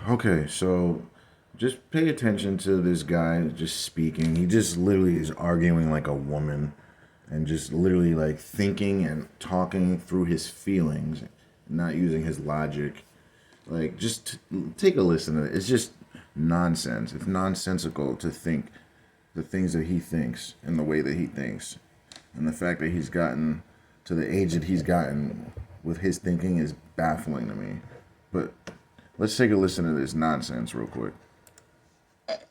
Okay, so just pay attention to this guy just speaking. He just literally is arguing like a woman and just literally like thinking and talking through his feelings, not using his logic. Like, take a listen to it. It's just nonsense. It's nonsensical to think the things that he thinks and the way that he thinks. And the fact that he's gotten to the age that he's gotten with his thinking is baffling to me. But let's take a listen to this nonsense real quick.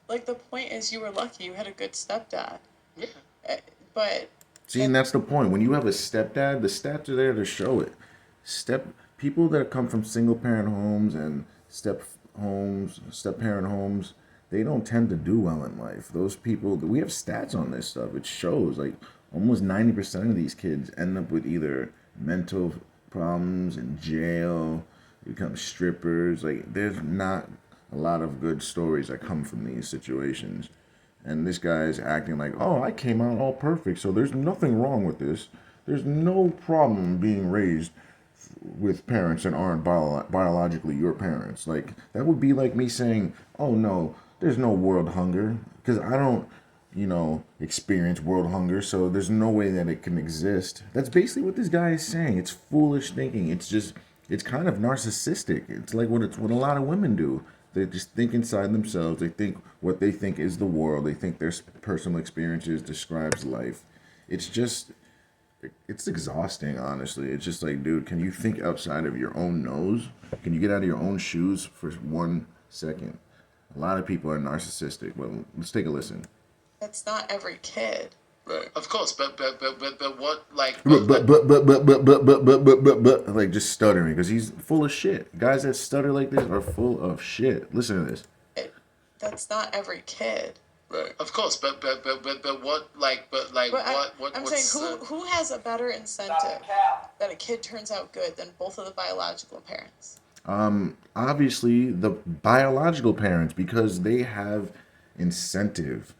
Like, the point is, you were lucky you had a good stepdad. Yeah. But See, and that's the point. When you have a stepdad, the stats are there to show it. Step People that come from single parent homes and step parent homes, they don't tend to do well in life. Those people, we have stats on this stuff. It shows like almost 90% of these kids end up with either mental problems in jail, become strippers. Like, there's not a lot of good stories that come from these situations. And this guy is acting like, oh, I came out all perfect, so there's nothing wrong with this. There's no problem being raised with parents that aren't biologically your parents. Like, that would be like me saying, oh, no, there's no world hunger, because I don't, experience world hunger, so there's no way that it can exist. That's basically what this guy is saying. It's foolish thinking. It's kind of narcissistic. It's like what a lot of women do. They just think inside themselves. They think what they think is the world. They think their personal experiences describes life. It's just, it's exhausting, honestly. It's just like, dude, can you think outside of your own nose? Can you get out of your own shoes for 1 second? A lot of people are narcissistic. Well, let's take a listen. that's not every kid. Right. Of course, but what like Like just stuttering because he's full of shit. Guys that stutter like this are full of shit. Listen to this. That's not every kid. Right. Of course, but what like I'm what's saying who has a better incentive that a kid turns out good than both of the biological parents? Obviously the biological parents, because they have incentive.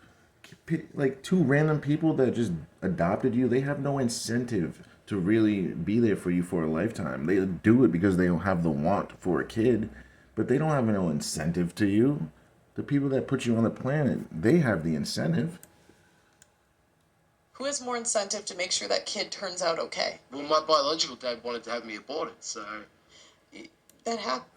Like two random people that just adopted you, they have no incentive to really be there for you for a lifetime. They do it because they don't have the want for a kid, but they don't have no incentive to you. The people that put you on the planet, they have the incentive. Who has more incentive to make sure that kid turns out okay? well, my biological dad wanted to have me aborted, so That happened.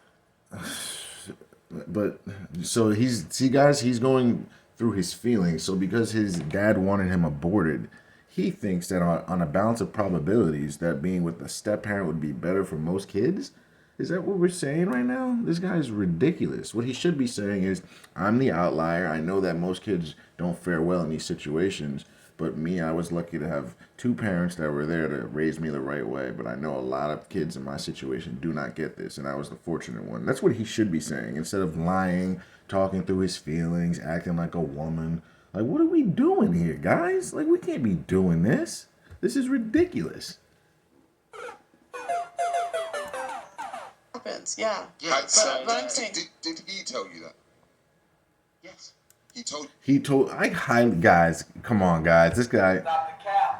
But so see guys, he's going through his feelings. So because his dad wanted him aborted, he thinks that on a balance of probabilities that being with a step parent would be better for most kids. Is that what we're saying right now? This guy is ridiculous. What he should be saying is, I'm the outlier. I know that most kids don't fare well in these situations, but me, I was lucky to have two parents that were there to raise me the right way. But I know a lot of kids in my situation do not get this, and I was the fortunate one. That's what he should be saying instead of lying, talking through his feelings, acting like a woman. Like, what are we doing here, guys? Like, we can't be doing this. This is ridiculous. Happens, yeah. yeah. But I'm saying, Did he tell you that? Yes. He told I highly guys, come on guys. This guy,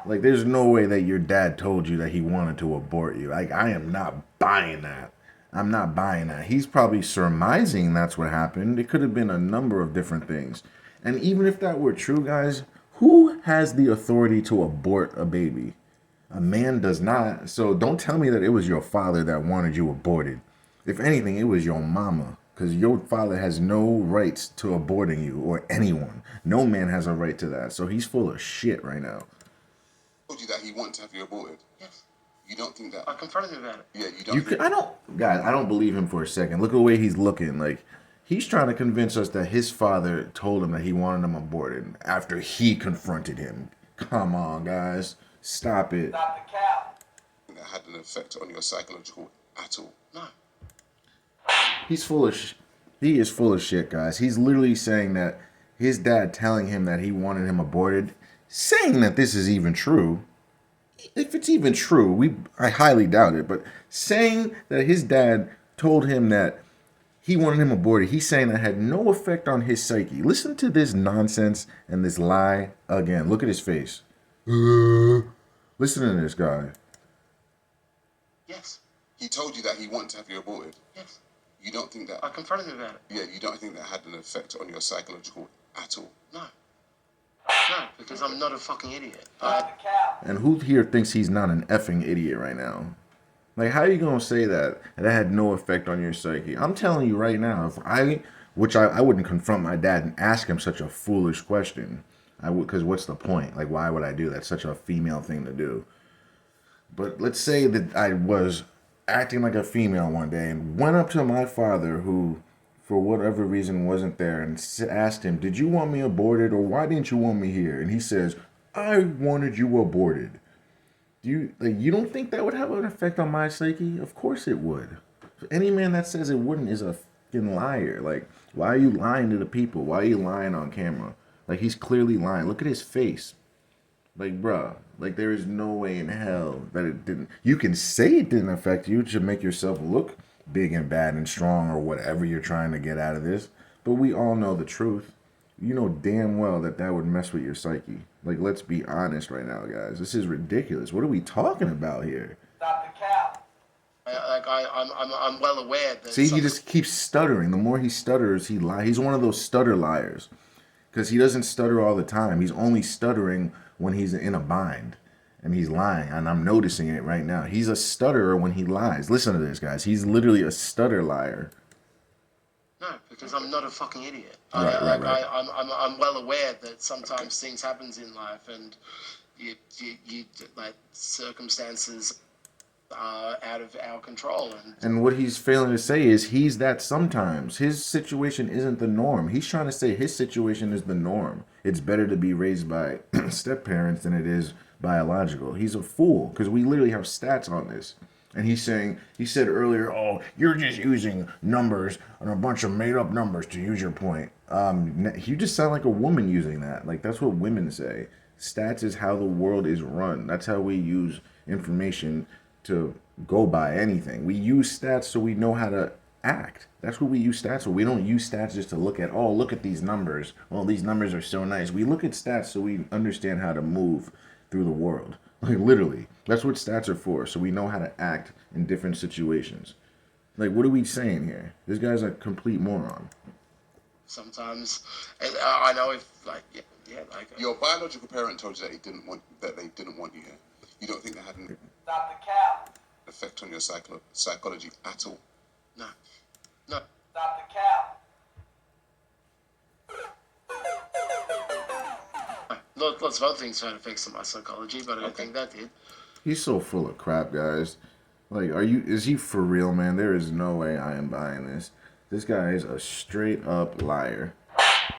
like, there's no way that your dad told you that he wanted to abort you. Like, I am not buying that. I'm not buying that. He's probably surmising that's what happened. It could have been a number of different things. And even if that were true, guys, who has the authority to abort a baby? A man does not. So don't tell me that it was your father that wanted you aborted. If anything, it was your mama. Because your father has no rights to aborting you or anyone. No man has a right to that. So he's full of shit right now. Told you that he wanted to have you aborted. Yes. You don't think that? I confronted him about it. Yeah, you don't. I don't, guys. I don't believe him for a second. Look at the way he's looking. Like, he's trying to convince us that his father told him that he wanted him aborted after he confronted him. Come on, guys, stop it. Stop the cap. That had an effect on your psychological at all? No. He's full of he is full of shit, guys. He's literally saying that his dad telling him that he wanted him aborted, saying that this is even true. If it's even true, I highly doubt it, but saying that his dad told him that he wanted him aborted, he's saying that had no effect on his psyche. Listen to this nonsense and this lie again. Look at his face. Listen to this guy. Yes. He told you that he wanted to have you aborted. Yes. You don't think that? I confronted him about it. Yeah, you don't think that had an effect on your psychological at all? No. No, because I'm not a fucking idiot. And who here thinks he's not an effing idiot right now? Like, how are you gonna say that had no effect on your psyche? I'm telling you right now, if I wouldn't confront my dad and ask him such a foolish question. I would, because what's the point? Like, why would I do that? Such a female thing to do. But let's say that I was acting like a female one day and went up to my father, who, for whatever reason, wasn't there, and asked him, "Did you want me aborted, or why didn't you want me here?" And he says, "I wanted you aborted." You don't think that would have an effect on my psyche? Of course it would. Any man that says it wouldn't is a fucking liar. Like, why are you lying to the people? Why are you lying on camera? Like, he's clearly lying. Look at his face. Like, bruh, like, there is no way in hell that it didn't. You can say it didn't affect you to make yourself look big and bad and strong or whatever you're trying to get out of this. But we all know the truth. You know damn well that would mess with your psyche. Like, let's be honest right now, guys. This is ridiculous. What are we talking about here? Stop the cap. I'm well aware that. See, he just keeps stuttering. The more he stutters, he lies. He's one of those stutter liars. Because he doesn't stutter all the time. He's only stuttering when he's in a bind. And he's lying. And I'm noticing it right now. He's a stutterer when he lies. Listen to this, guys. He's literally a stutter liar. No, because I'm not a fucking idiot. Right. I'm well aware that sometimes things happens in life, and you like circumstances are out of our control. And what he's failing to say is he's that sometimes. His situation isn't the norm. He's trying to say his situation is the norm. It's better to be raised by step parents than it is biological. He's a fool, because we literally have stats on this. And he said earlier, "Oh, you're just using numbers and a bunch of made up numbers to use your point." You just sound like a woman using that. Like, that's what women say. Stats is how the world is run. That's how we use information to go by anything. We use stats so we know how to act. That's what we use stats for. We don't use stats just to look at these numbers. Oh, these numbers are so nice. We look at stats so we understand how to move through the world. Like, literally. That's what stats are for, so we know how to act in different situations. Like, what are we saying here? This guy's a complete moron. Sometimes, I know if like like Your biological parent told you that they didn't want you here. You don't think that had an Stop the cap. effect on your psychology at all? no. Stop the cap. Lots of other things had effects on my psychology, but I don't think that did. He's so full of crap, guys. Like, is he for real, man? There is no way I am buying this. This guy is a straight up liar.